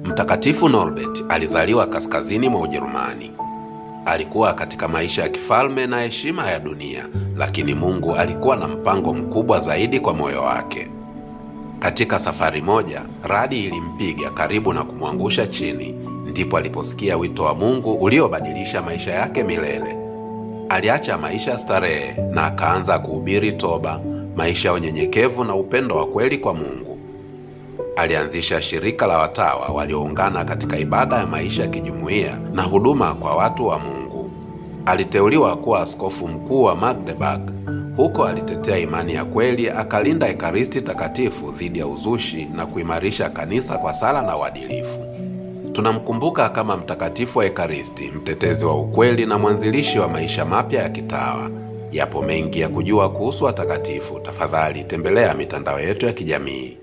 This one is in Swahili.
Mtakatifu Norbert alizaliwa kaskazini mwa Ujerumani. Alikuwa katika maisha ya kifalme na heshima ya dunia, lakini Mungu alikuwa na mpango mkubwa zaidi kwa moyo wake. Katika safari moja, radi ilimpiga karibu na kumwangusha chini. Ndipo aliposikia wito wa Mungu uliobadilisha maisha yake milele. Aliacha maisha ya starehe na akaanza kuhubiri toba, maisha ya unyenyekevu na upendo wa kweli kwa Mungu. Alianzisha shirika la watawa walioungana katika ibada ya maisha ya kijumuiya na huduma kwa watu wa Mungu. Aliteuliwa kuwa askofu mkuu wa Magdeburg. Huko alitetea imani ya kweli, akalinda Ekaristi takatifu dhidi ya uzushi na kuimarisha kanisa kwa sala na uadilifu. Tunamkumbuka kama mtakatifu wa Ekaristi, mtetezi wa ukweli na mwanzilishi wa maisha mapya ya kitawa. Yapo mengi ya kujua kuhusu watakatifu. Tafadhali tembelea mitandao yetu ya kijamii.